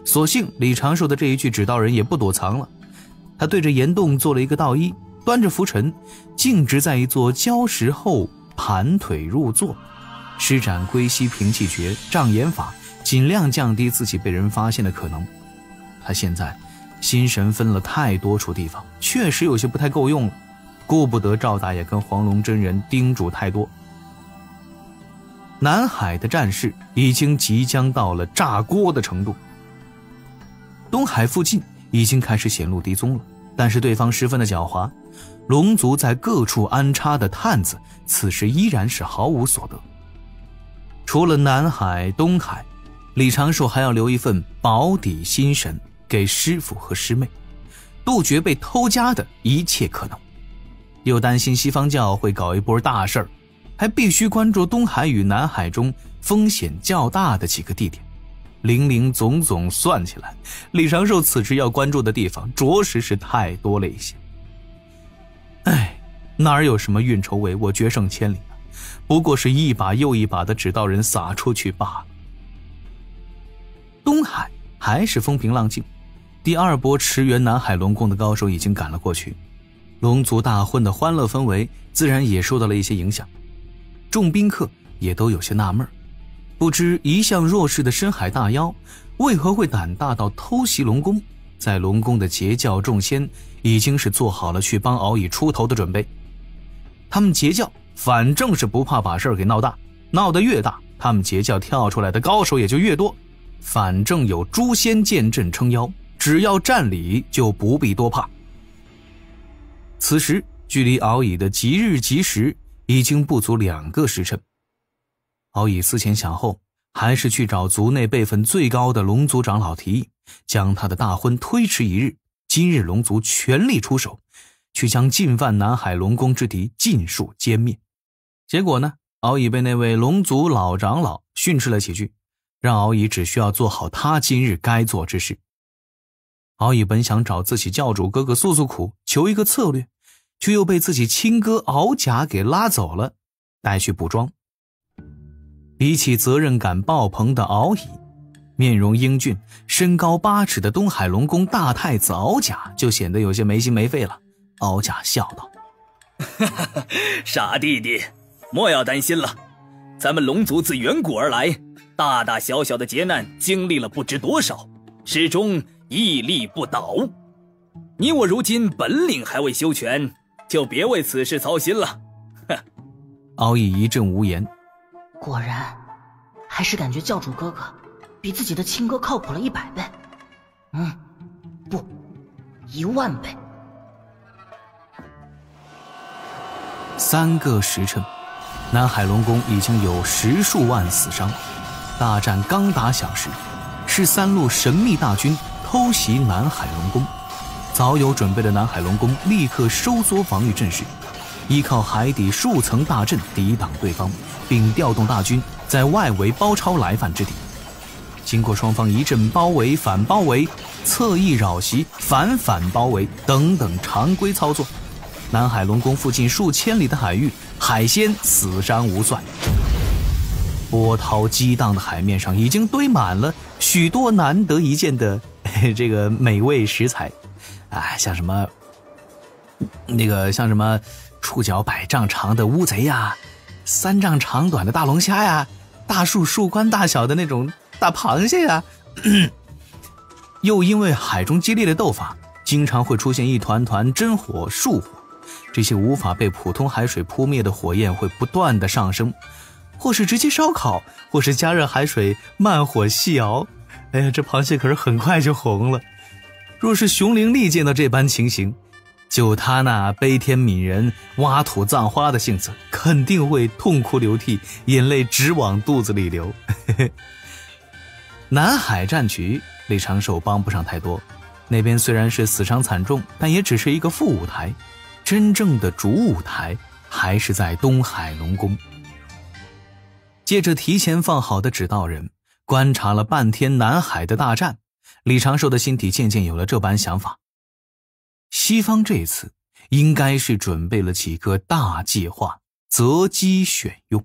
所幸李长寿的这一具指道人也不躲藏了，他对着岩洞做了一个倒衣，端着拂尘，径直在一座礁石后盘腿入座，施展龟息平气诀障眼法，尽量降低自己被人发现的可能。他现在心神分了太多处地方，确实有些不太够用了，顾不得赵大爷跟黄龙真人叮嘱太多。南海的战事已经即将到了炸锅的程度，东海附近已经开始显露敌踪了，但是对方十分的狡猾，龙族在各处安插的探子此时依然是毫无所得。除了南海、东海，李长寿还要留一份保底心神给师父和师妹，杜绝被偷家的一切可能。又担心西方教会搞一波大事儿，还必须关注东海与南海中风险较大的几个地点。零零总总算起来，李长寿此时要关注的地方着实是太多了一些。哪有什么运筹帷幄决胜千里啊，不过是一把又一把的指道人撒出去罢了。东海还是风平浪静，第二波驰援南海龙宫的高手已经赶了过去，龙族大婚的欢乐氛围自然也受到了一些影响。众宾客也都有些纳闷，不知一向弱势的深海大妖为何会胆大到偷袭龙宫。在龙宫的截教众仙已经是做好了去帮敖乙出头的准备，他们截教反正是不怕把事儿给闹大，闹得越大，他们截教跳出来的高手也就越多，反正有诛仙剑阵撑腰，只要占理就不必多怕。此时距离敖乙的吉日吉时已经不足2个时辰，敖乙思前想后，还是去找族内辈分最高的龙族长老提议，将他的大婚推迟1日，今日龙族全力出手，去将进犯南海龙宫之敌尽数歼灭。结果呢，敖乙被那位龙族老长老训斥了几句，让敖乙只需要做好他今日该做之事。敖乙本想找自己教主哥哥诉诉苦，求一个策略，却又被自己亲哥敖甲给拉走了，带去补妆。比起责任感爆棚的敖乙，面容英俊、身高8尺的东海龙宫大太子敖甲就显得有些没心没肺了。敖甲笑道：傻弟弟，莫要担心了，咱们龙族自远古而来，大大小小的劫难经历了不知多少，始终屹立不倒。你我如今本领还未修全，就别为此事操心了。敖乙一阵无言。果然还是感觉教主哥哥比自己的亲哥靠谱了100倍。不，10000倍。3个时辰，南海龙宫已经有10数万死伤。大战刚打响时，是3路神秘大军偷袭南海龙宫。早有准备的南海龙宫立刻收缩防御阵势，依靠海底数层大阵抵挡对方，并调动大军在外围包抄来犯之敌。经过双方一阵包围、反包围、侧翼扰袭、反包围等等常规操作，南海龙宫附近数千里的海域，海鲜死伤无算。波涛激荡的海面上已经堆满了许多难得一见的这个美味食材，像什么触角100丈长的乌贼呀，3丈长短的大龙虾呀，大树冠大小的那种大螃蟹呀。又因为海中激烈的斗法，经常会出现一团团真火、树火，这些无法被普通海水扑灭的火焰会不断的上升，或是直接烧烤，或是加热海水慢火细熬。这螃蟹可是很快就红了。若是熊灵力见到这般情形，就他那悲天悯人、挖土葬花的性子，肯定会痛哭流涕，眼泪直往肚子里流。南海战局，李长寿帮不上太多，那边虽然是死伤惨重，但也只是一个副舞台，真正的主舞台还是在东海龙宫。借着提前放好的指道人，观察了半天南海的大战，李长寿的心底渐渐有了这般想法。西方这次应该是准备了几个大计划，择机选用。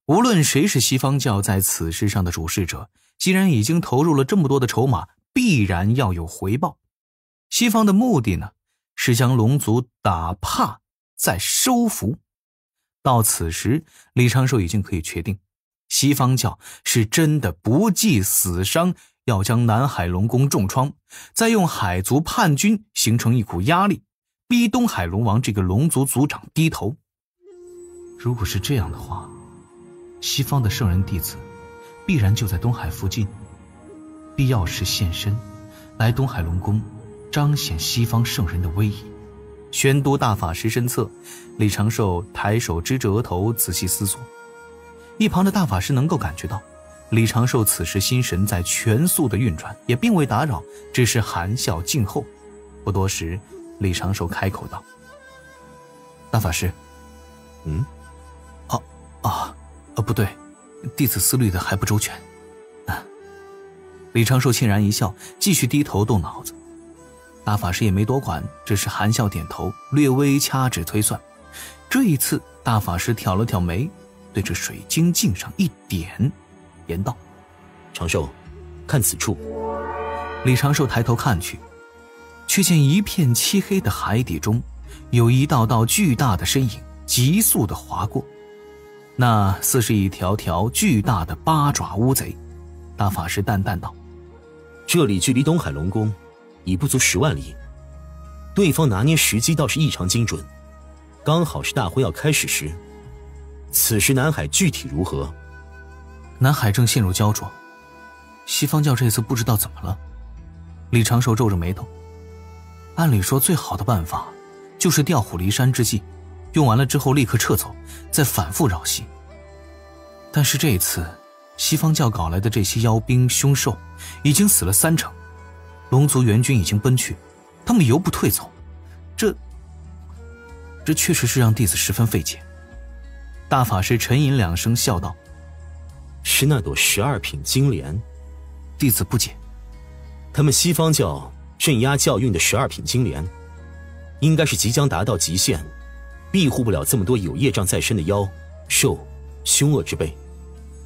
无论谁是西方教在此事上的主事者，既然已经投入了这么多的筹码，必然要有回报。西方的目的呢，是将龙族打怕再收服。到此时，李长寿已经可以确定，西方教是真的不计死伤，要将南海龙宫重创，再用海族叛军形成一股压力，逼东海龙王这个龙族族长低头。如果是这样的话，西方的圣人弟子必然就在东海附近，必要时现身来东海龙宫，彰显西方圣人的威仪。宣都大法师身侧，李长寿抬手支着额头仔细思索。一旁的大法师能够感觉到李长寿此时心神在全速的运转，也并未打扰，只是含笑静候。不多时，李长寿开口道：大法师。不对，弟子思虑的还不周全。李长寿沁然一笑，继续低头动脑子。大法师也没多管，只是含笑点头，略微掐指推算。这一次，大法师挑了挑眉，对着水晶镜上一点，言道：长寿，看此处。李长寿抬头看去，却见一片漆黑的海底中，有一道道巨大的身影急速地划过，那似是一条条巨大的八爪乌贼。大法师淡淡道：这里距离东海龙宫已不足10万里，对方拿捏时机倒是异常精准，刚好是大会要开始时。此时南海具体如何？南海正陷入焦灼，西方教这次不知道怎么了。李长寿皱着眉头，按理说最好的办法就是调虎离山之计，用完了之后立刻撤走，再反复扰袭。但是这一次西方教搞来的这些妖兵凶兽已经死了30%，龙族援军已经奔去，他们犹不退走，这确实是让弟子十分费解。大法师沉吟2声，笑道：是那朵12品金莲。弟子不解。他们西方教镇压教运的12品金莲，应该是即将达到极限，庇护不了这么多有业障在身的妖兽凶恶之辈。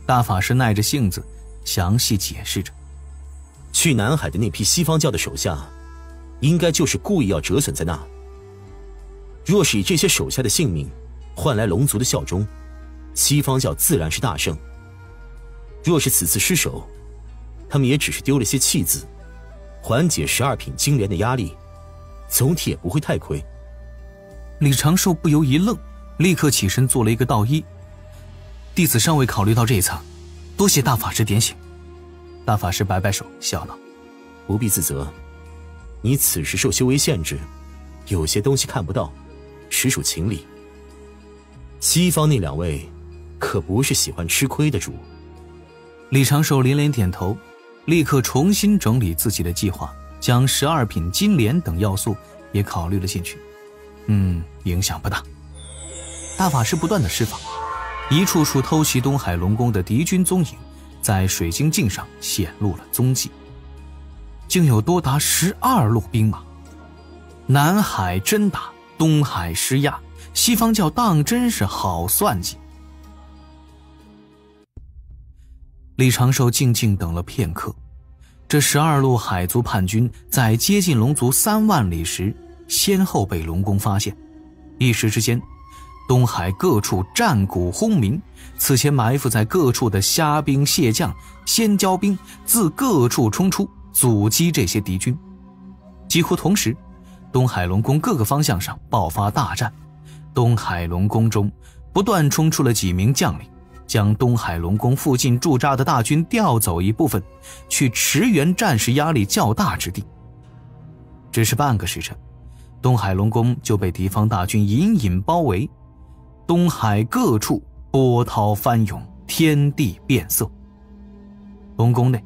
大法师耐着性子详细解释着。去南海的那批西方教的手下，应该就是故意要折损在那。若是以这些手下的性命换来龙族的效忠，西方教自然是大胜。若是此次失手，他们也只是丢了些弃子，缓解12品金莲的压力，总体也不会太亏。李长寿不由一愣，立刻起身做了一个道揖：弟子尚未考虑到这一层，多谢大法师点醒。大法师摆摆手，笑道：不必自责，你此时受修为限制，有些东西看不到，实属情理。西方那2位可不是喜欢吃亏的主。李长寿连连点头，立刻重新整理自己的计划，将12品金莲等要素也考虑了进去。影响不大。大法师不断的施法，一处处偷袭东海龙宫的敌军踪影在水晶镜上显露了踪迹，竟有多达12路兵马。南海真打，东海施压，西方教当真是好算计。李长寿静静等了片刻，这12路海族叛军在接近龙族3万里时，先后被龙宫发现。一时之间，东海各处战鼓轰鸣，此前埋伏在各处的虾兵蟹将、仙蛟兵自各处冲出，阻击这些敌军。几乎同时，东海龙宫各个方向上爆发大战，东海龙宫中不断冲出了几名将领，将东海龙宫附近驻扎的大军调走一部分，去驰援战事压力较大之地。只是半个时辰，东海龙宫就被敌方大军隐隐包围，东海各处波涛翻涌，天地变色。龙宫内，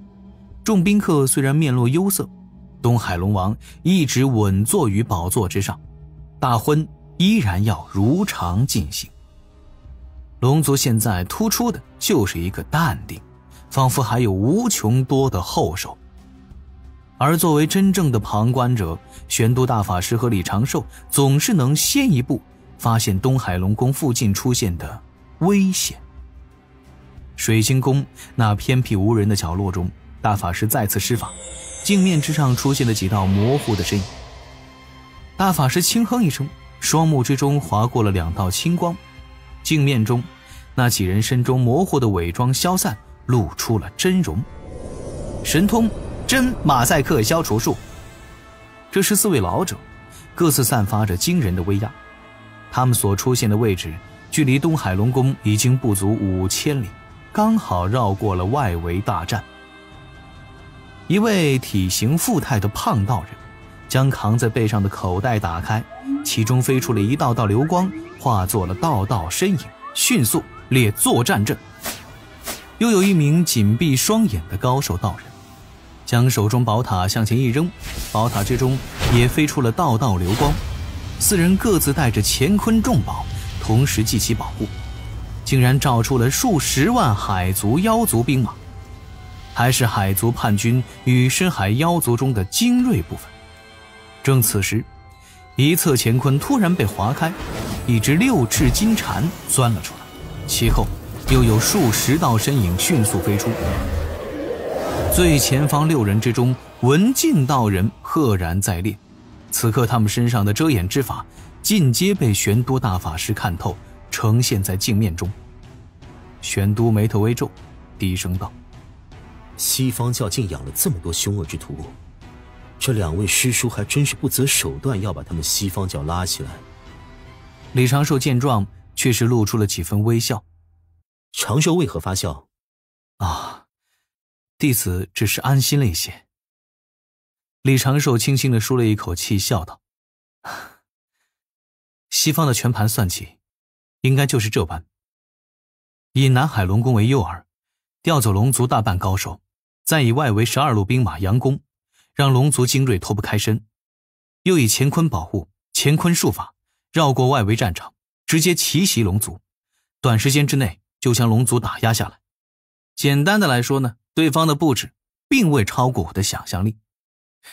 众宾客虽然面露忧色，东海龙王一直稳坐于宝座之上，大婚依然要如常进行。龙族现在突出的就是一个淡定，仿佛还有无穷多的后手。而作为真正的旁观者，玄都大法师和李长寿总是能先一步发现东海龙宫附近出现的危险。水晶宫那偏僻无人的角落中，大法师再次施法，镜面之上出现了几道模糊的身影。大法师轻哼一声，双目之中划过了2道青光，镜面中那几人身中模糊的伪装消散，露出了真容。神通真马赛克消除术。这是4位老者，各自散发着惊人的威压。他们所出现的位置距离东海龙宫已经不足5000里，刚好绕过了外围大战。一位体型富态的胖道人将扛在背上的口袋打开，其中飞出了一道道流光，化作了道道身影，迅速列作战阵。又有一名紧闭双眼的高手道人将手中宝塔向前一扔，宝塔之中也飞出了道道流光。4人各自带着乾坤重宝，同时祭起保护，竟然照出了数10万海族妖族兵马，还是海族叛军与深海妖族中的精锐部分。正此时，一侧乾坤突然被划开，一只6翅金蝉钻了出来，其后又有数10道身影迅速飞出。最前方6人之中，文静道人赫然在列。此刻他们身上的遮掩之法尽皆被玄都大法师看透，呈现在镜面中。玄都眉头微皱，低声道：西方教竟养了这么多凶恶之徒，这2位师叔还真是不择手段要把他们西方教拉起来。李长寿见状，却是露出了几分微笑。长寿为何发笑？弟子只是安心了一些。李长寿轻轻地舒了一口气，笑道：西方的全盘算计，应该就是这般。以南海龙宫为诱饵，调走龙族大半高手，再以外围12路兵马佯攻，让龙族精锐脱不开身，又以乾坤保护、乾坤术法绕过外围战场，直接奇袭龙族，短时间之内就将龙族打压下来。简单的来说呢，对方的布置并未超过我的想象力。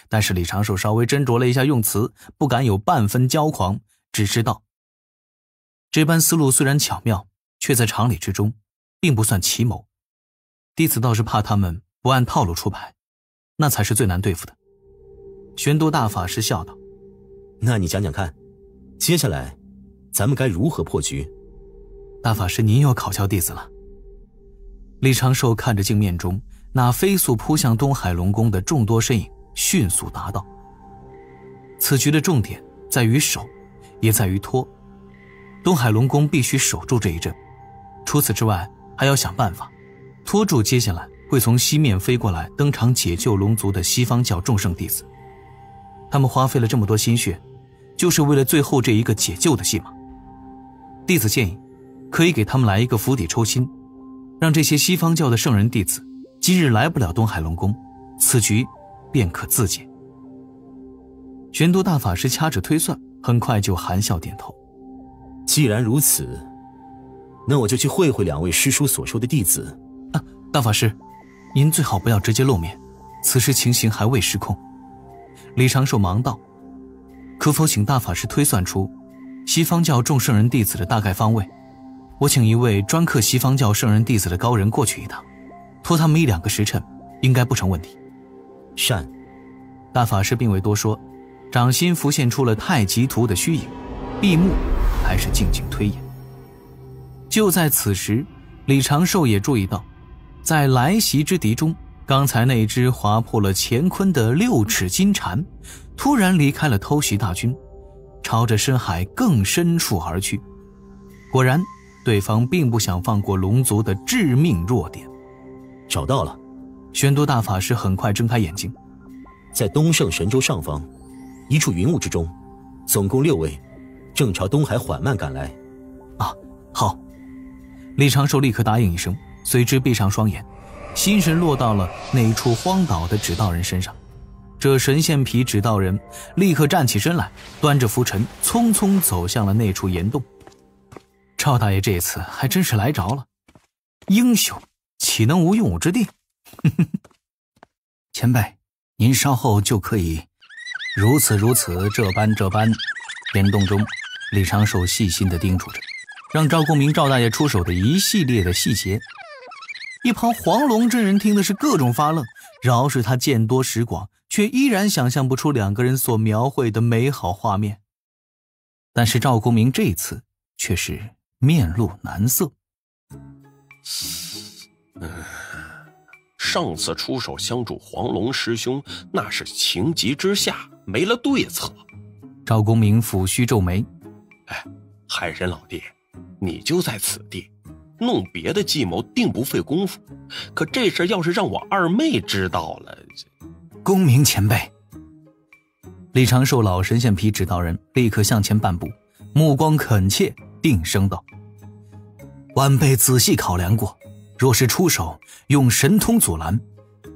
但是李长寿稍微斟酌了一下用词，不敢有半分骄狂，只知道这般思路虽然巧妙，却在常理之中，并不算奇谋。弟子倒是怕他们不按套路出牌，那才是最难对付的。玄都大法师笑道：那你讲讲看，接下来咱们该如何破局？大法师您又考教弟子了。李长寿看着镜面中那飞速扑向东海龙宫的众多身影，迅速答道：此局的重点在于守，也在于拖。东海龙宫必须守住这一阵，除此之外还要想办法拖住接下来会从西面飞过来登场解救龙族的西方教众圣弟子。他们花费了这么多心血，就是为了最后这一个解救的戏码。弟子建议可以给他们来一个釜底抽薪，让这些西方教的圣人弟子今日来不了东海龙宫，此局便可自解。玄都大法师掐指推算，很快就含笑点头。既然如此，那我就去会会2位师叔所说的弟子。大法师，您最好不要直接露面，此时情形还未失控。李长寿忙道：可否请大法师推算出西方教众圣人弟子的大概方位？我请一位专克西方教圣人弟子的高人过去一趟，拖他们1-2个时辰应该不成问题。善。大法师并未多说，掌心浮现出了太极图的虚影，闭目还是静静推演。就在此时，李长寿也注意到，在来袭之敌中，刚才那只划破了乾坤的6尺金蝉突然离开了偷袭大军，朝着深海更深处而去。果然对方并不想放过龙族的致命弱点。找到了。玄都大法师很快睁开眼睛，在东胜神州上方一处云雾之中，总共6位，正朝东海缓慢赶来。好。李长寿立刻答应一声，随之闭上双眼，心神落到了那一处荒岛的指道人身上。这神仙皮指道人立刻站起身来，端着拂尘匆匆走向了那处岩洞。赵大爷这次还真是来着了，英雄岂能无用武之地？前辈，您稍后就可以如此这般。岩洞中，李长寿细心地叮嘱着，让赵公明赵大爷出手的一系列的细节。一旁黄龙真人听的是各种发愣，饶是他见多识广，却依然想象不出两个人所描绘的美好画面。但是赵公明这次却是面露难色。上次出手相助黄龙师兄，那是情急之下没了对策。赵公明抚须皱眉，海神老弟，你就在此地，弄别的计谋定不费功夫，可这事要是让我二妹知道了……公明前辈。李长寿老神仙皮指导人立刻向前半步，目光恳切，定声道：晚辈仔细考量过，若是出手用神通阻拦，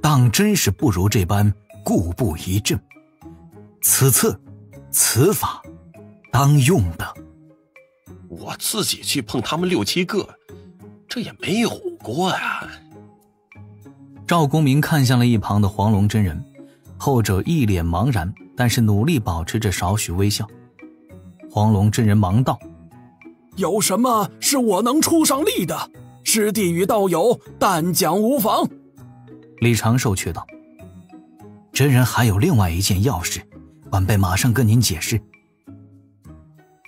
当真是不如这般固步一阵。此策此法当用的。我自己去碰他们6、7个，这也没有过呀。赵公明看向了一旁的黄龙真人，后者一脸茫然，但是努力保持着少许微笑。黄龙真人忙道：有什么是我能出上力的？师弟与道友但讲无妨。李长寿却道：真人还有另外一件要事，晚辈马上跟您解释。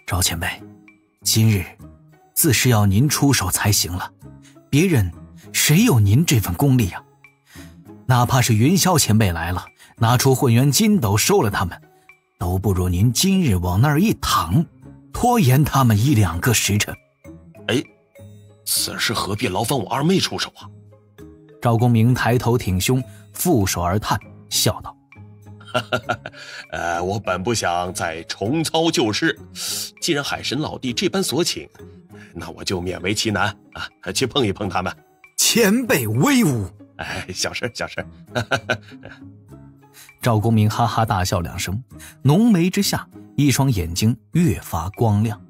赵前辈，今日自是要您出手才行了，别人谁有您这份功力啊？哪怕是云霄前辈来了，拿出混元金斗收了他们，都不如您今日往那儿一躺，拖延他们1、2个时辰。此事何必劳烦我二妹出手啊？赵公明抬头挺胸，负手而叹，笑道：我本不想再重操旧事，既然海神老弟这般所请，那我就勉为其难啊，去碰一碰他们。前辈威武！小事小事。赵公明哈哈大笑2声，浓眉之下，一双眼睛越发光亮。